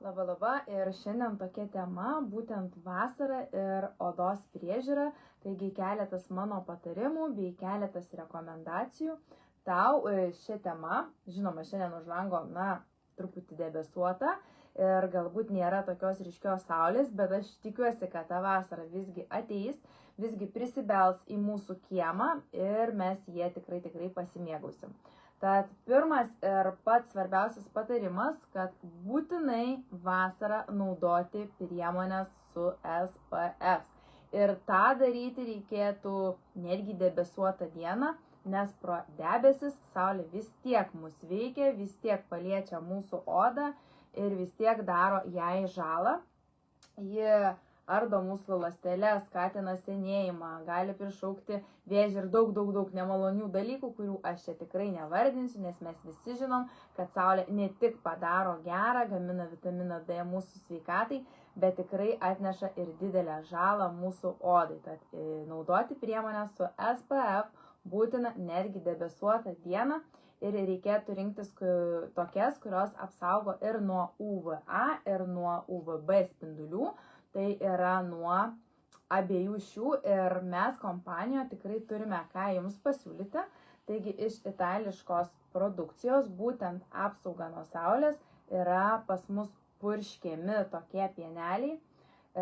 Labą ir šiandien tokia tema, būtent vasara ir odos priežiūra, taigi keletas mano patarimų bei keletas rekomendacijų. Tau šią temą, žinoma, šiandien už lango, truputį debesuota ir galbūt nėra tokios ryškios saulės, bet aš tikiuosi, kad ta vasara visgi ateis, visgi prisibels į mūsų kiemą ir mes jie tikrai pasimėgausim. Tad pirmas ir pats svarbiausias patarimas, kad būtinai vasarą naudoti priemonės su SPF. Ir tą daryti reikėtų netgi debesuotą dieną, nes pro debesis saulė vis tiek mus veikia, vis tiek paliečia mūsų odą ir vis tiek daro jai žalą. Ji ardo mūsų ląsteles, skatina senėjimą, gali prišaukti vėžį ir daug nemalonių dalykų, kurių aš čia tikrai nevardinsiu, nes mes visi žinom, kad saulė ne tik padaro gerą, gamina vitaminą D mūsų sveikatai, bet tikrai atneša ir didelę žalą mūsų odai. Tad naudoti priemonės su SPF būtina netgi debesuotą dieną ir reikėtų rinktis tokias, kurios apsaugo ir nuo UVA, ir nuo UVB spindulių. Tai yra nuo abiejų šių ir mes kompanijoje tikrai turime ką jums pasiūlyti. Taigi iš itališkos produkcijos būtent apsauga nuo saulės yra pas mus purškiami tokie pieneliai.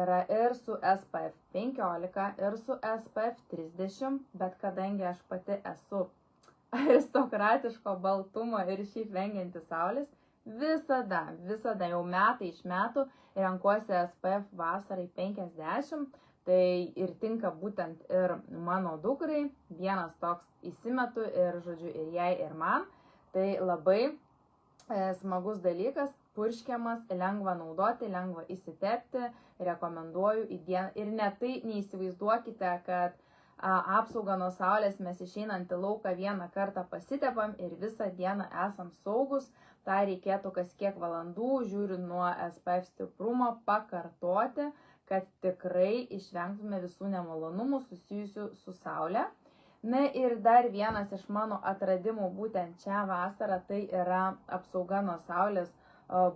Yra ir su SPF 15 ir su SPF 30, bet kadangi aš pati esu aristokratiško baltumo ir šiaip vengianti saulės, visada jau metai iš metų renkuosi SPF vasarai 50, tai ir tinka būtent ir mano dukrai, vienas toks įsimetu ir žodžiu ir jai ir man, tai labai smagus dalykas, purškiamas, lengva naudoti, lengva įsitepti, rekomenduoju į dieną ir net tai neįsivaizduokite, kad apsaugą nuo saulės mes išeinant į lauką vieną kartą pasitepam ir visą dieną esam saugus. Tai reikėtų kas kiek valandų, žiūrint nuo SPF stiprumo, pakartoti, kad tikrai išvengtume visų nemalonumų susijusių su saulė. Na ir dar vienas iš mano atradimų būtent šią vasarą, tai yra apsauga nuo saulės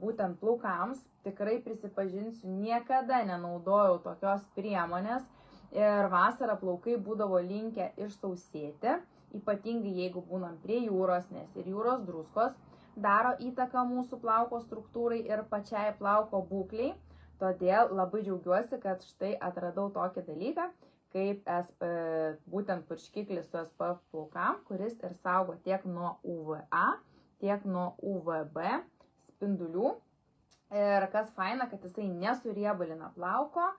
būtent plaukams. Tikrai prisipažinsiu, niekada nenaudojau tokios priemonės. Ir vasarą plaukai būdavo linkę išsausėti, ypatingai jeigu būnam prie jūros, nes ir jūros druskos daro įtaką mūsų plauko struktūrai ir pačiai plauko būklei. Todėl labai džiaugiuosi, kad štai atradau tokį dalyką, kaip būtent purškiklis su SPF plaukam, kuris ir saugo tiek nuo UVA, tiek nuo UVB spindulių. Ir kas faina, kad jisai nesuriebalina plauko.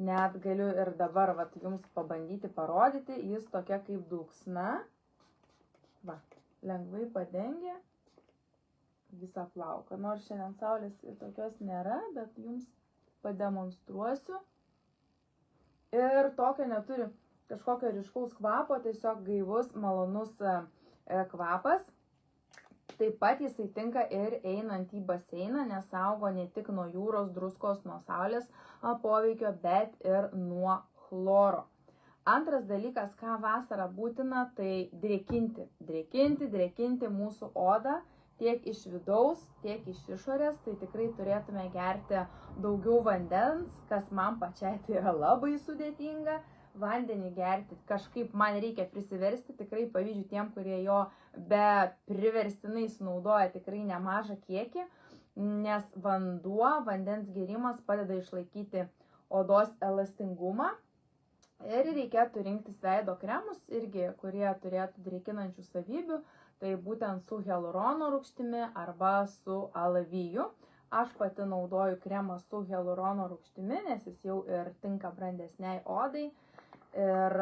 Net galiu ir dabar jums pabandyti parodyti, jis tokia kaip dulksna, lengvai padengia visą plauką. Nors šiandien saulės tokios nėra, bet jums pademonstruosiu. Ir tokio neturi kažkokio ryškaus kvapo, tiesiog gaivus, malonus kvapas. Taip pat jisai tinka ir einant į baseiną, nes saugo ne tik nuo jūros druskos, nuo saulės poveikio, bet ir nuo chloro. Antras dalykas, ką vasarą būtina, tai drėkinti mūsų odą tiek iš vidaus, tiek iš išorės. Tai tikrai turėtume gerti daugiau vandens, kas man pačiai tai yra labai sudėtinga. Vandenį gerti kažkaip man reikia prisiversti, tikrai pavyzdžiui tiem, kurie jo be priverstinai sunaudoja tikrai nemažą kiekį, nes vandens gėrimas padeda išlaikyti odos elastingumą. Ir reikėtų rinktis veido kremus irgi, kurie turėtų drėkinančių savybių, tai būtent su hialurono rūgštimi arba su alaviju. Aš pati naudoju kremą su hialurono rūgštimi, nes jis jau ir tinka brandesniai odai. Ir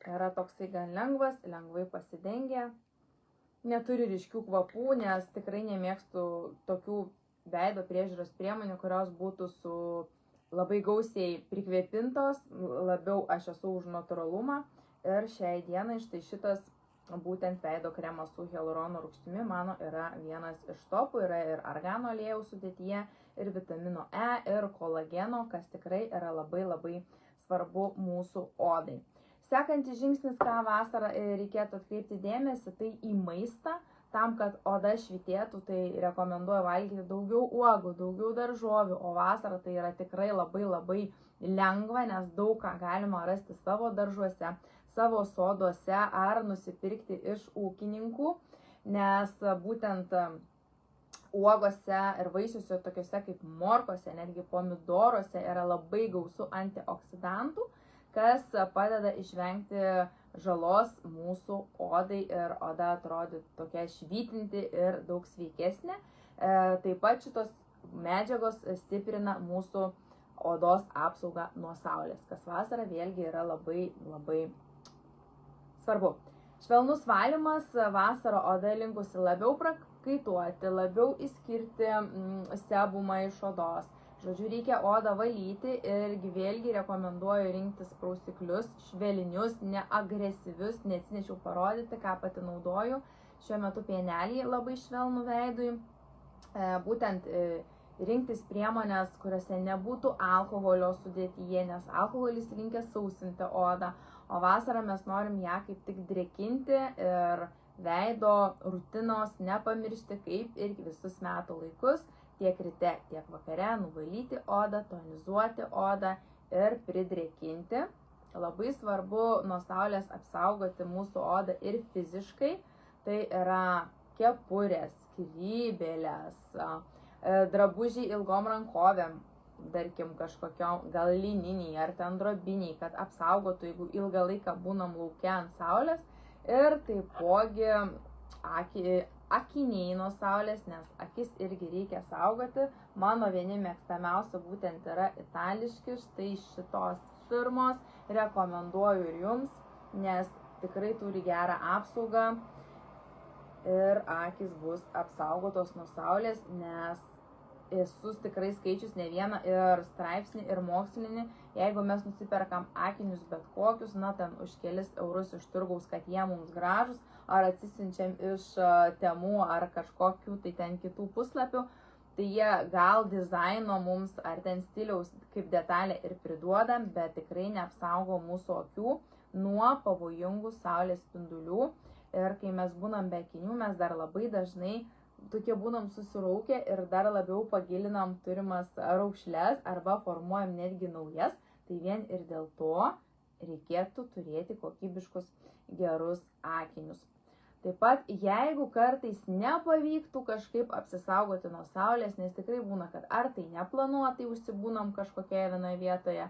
yra toksai gan lengvas, lengvai pasidengia, neturi ryškių kvapų, nes tikrai nemėgstu tokių veido priežiūros priemonių, kurios būtų su labai gausiai prikvėpintos, labiau aš esu už natūralumą. Ir šiai dienai štai šitas būtent veido kremas su hialurono rūgštimi mano yra vienas iš topų, yra ir argano aliejaus sudėtyje, ir vitamino E, ir kolageno, kas tikrai yra labai svarbu mūsų odai. Sekantis žingsnis, ką vasarą reikėtų atkreipti dėmesį, tai į maistą. tam, kad oda švytėtų, tai rekomenduoju valgyti daugiau uogų, daugiau daržovių, o vasarą tai yra tikrai labai lengva, nes daug ką galima rasti savo daržuose, savo soduose ar nusipirkti iš ūkininkų, nes būtent uogose ir vaisiuose tokiuose kaip morkose, netgi pomidoruose yra labai gausu antioksidantų, kas padeda išvengti žalos mūsų odai ir oda atrodo tokia švytinti ir daug sveikesnė. Taip pat šitos medžiagos stiprina mūsų odos apsaugą nuo saulės, kas vasarą vėlgi yra labai svarbu. Švelnus valymas, vasarą oda linkusi labiau prakaituoti, labiau išskirti sebumą iš odos. Žodžiu, reikia odą valyti ir vėlgi rekomenduoju rinktis prausiklius, švelnius, neagresyvius, neatsinešiau parodyti, ką pati naudoju. Šiuo metu pienelį labai švelnų veidui. Būtent rinktis priemonės, kuriuose nebūtų alkoholio sudėtyje, nes alkoholis linkęs sausinti odą, o vasarą mes norim ją kaip tik drėkinti ir veido rutinos nepamiršti, kaip ir visus metų laikus, tiek ryte, tiek vakare nuvalyti odą, tonizuoti odą ir pridrėkinti. Labai svarbu nuo saulės apsaugoti mūsų odą ir fiziškai, tai yra kepurės, skrybėlės, drabužiai ilgom rankovėm, tarkim kažkokiom gal lininiai ar ten drobiniai, kad apsaugotų, jeigu ilgą laiką būnam lauke ant saulės, ir taipogi akiniai nuo saulės, nes akis irgi reikia saugoti. Mano vieni mėgstamiausi būtent yra itališki, štai šitos firmos, rekomenduoju ir jums, nes tikrai turi gerą apsaugą ir akys bus apsaugotos nuo saulės, nes esu tikrai skaičius ne vieną ir straipsnį, ir mokslinį, jeigu mes nusiperkam akinius bet kokius, na ten už kelis eurus iš turgaus, kad jie mums gražus, ar atsisiunčiam iš Temu ar kažkokių tai ten kitų puslapių, tai jie gal dizaino mums ar ten stiliaus kaip detalę ir priduodam, bet tikrai neapsaugo mūsų akių nuo pavojingų saulės spindulių. Ir kai mes būnam be akinių, mes dar labai dažnai tokie būnam susiraukę ir dar labiau pagilinam turimas raukšles arba formuojam netgi naujas, tai vien ir dėl to reikėtų turėti kokybiškus gerus akinius. Taip pat, jeigu kartais nepavyktų kažkaip apsisaugoti nuo saulės, nes tikrai būna, kad ar tai neplanuotai užsibūnam kažkokioje vienoje vietoje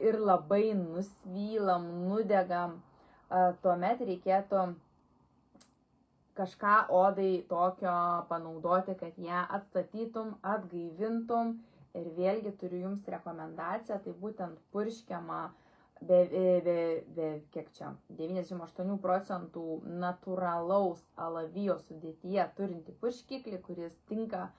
ir labai nusvylam, nudegam, tuomet reikėtų kažką odai tokio panaudoti, kad ją atstatytum, atgaivintum. Ir vėlgi turiu jums rekomendaciją, tai būtent purškiama kiek čia, 98% natūralaus alavijo sudėtyje turinti purškiklį, kuris tinka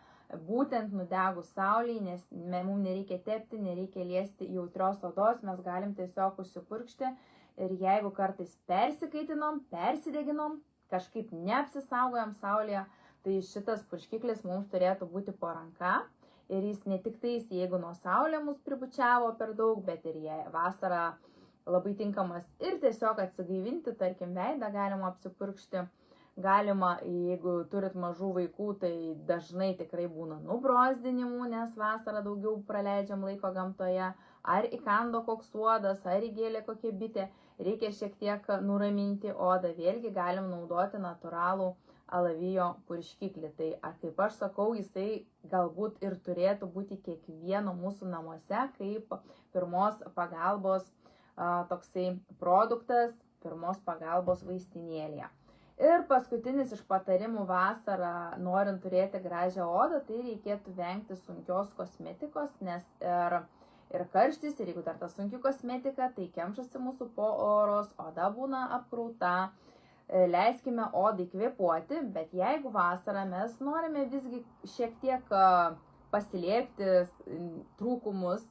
būtent nudegus saulėje, nes mums nereikia tepti, nereikia liesti jautrios odos, mes galim tiesiog užsipurkšti. Ir jeigu kartais persikaitinom, persideginom, kažkaip neapsisaugojam saulėje, tai šitas purškiklis mums turėtų būti po ranka. Ir jis ne tik tais, jeigu nuo saulė mus pribučiavo per daug, bet ir jei vasarą labai tinkamas ir tiesiog atsigaivinti, tarkim, veidą galima apsipurkšti. Galima, jeigu turit mažų vaikų, tai dažnai tikrai būna nubrozdinimų, nes vasarą daugiau praleidžiam laiko gamtoje, ar įkando koks uodas, ar įgėlė kokia bitė, reikia šiek tiek nuraminti odą, vėlgi galim naudoti natūralų alavijo purškiklį. Tai, kaip aš sakau, jisai galbūt ir turėtų būti kiekvieno mūsų namuose kaip pirmos pagalbos toksai produktas, pirmos pagalbos vaistinėlėje. Ir paskutinis iš patarimų vasarą, norint turėti gražią odą, tai reikėtų vengti sunkios kosmetikos, nes ir karštis, ir jeigu dar ta sunki kosmetika, tai kemšasi mūsų poros, oda būna apkrauta. Leiskime odai kvėpuoti, bet jeigu vasarą mes norime visgi šiek tiek paslėpti trūkumus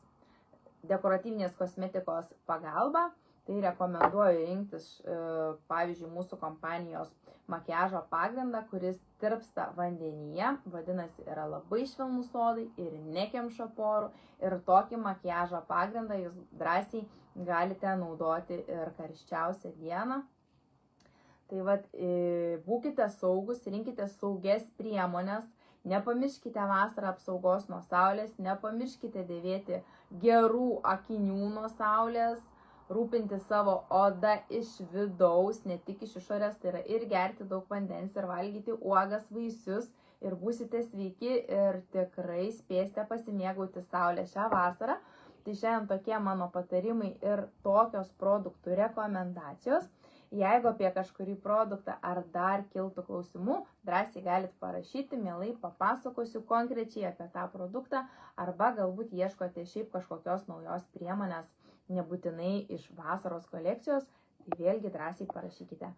dekoratyvinės kosmetikos pagalba, tai rekomenduoju rinktis, pavyzdžiui, mūsų kompanijos makiažo pagrindą, kuris tirpsta vandenyje, vadinasi, yra labai švelnus odai ir nekemša porų. Ir tokį makiažo pagrindą jūs drąsiai galite naudoti ir karščiausią dieną. Tai vat, būkite saugus, rinkite saugias priemonės, nepamirškite vasarą apsaugos nuo saulės, nepamirškite dėvėti gerų akinių nuo saulės, rūpinti savo odą iš vidaus, ne tik iš išorės, tai yra ir gerti daug vandens, ir valgyti uogas, vaisius, ir būsite sveiki ir tikrai spėsite pasimėgauti saulę šią vasarą. Tai šiandien tokie mano patarimai ir tokios produktų rekomendacijos. Jeigu apie kažkurį produktą ar dar kiltų klausimų, drąsiai galite parašyti, mielai papasakosiu konkrečiai apie tą produktą, arba galbūt ieškote šiaip kažkokios naujos priemonės, nebūtinai iš vasaros kolekcijos, tai vėlgi drąsiai parašykite.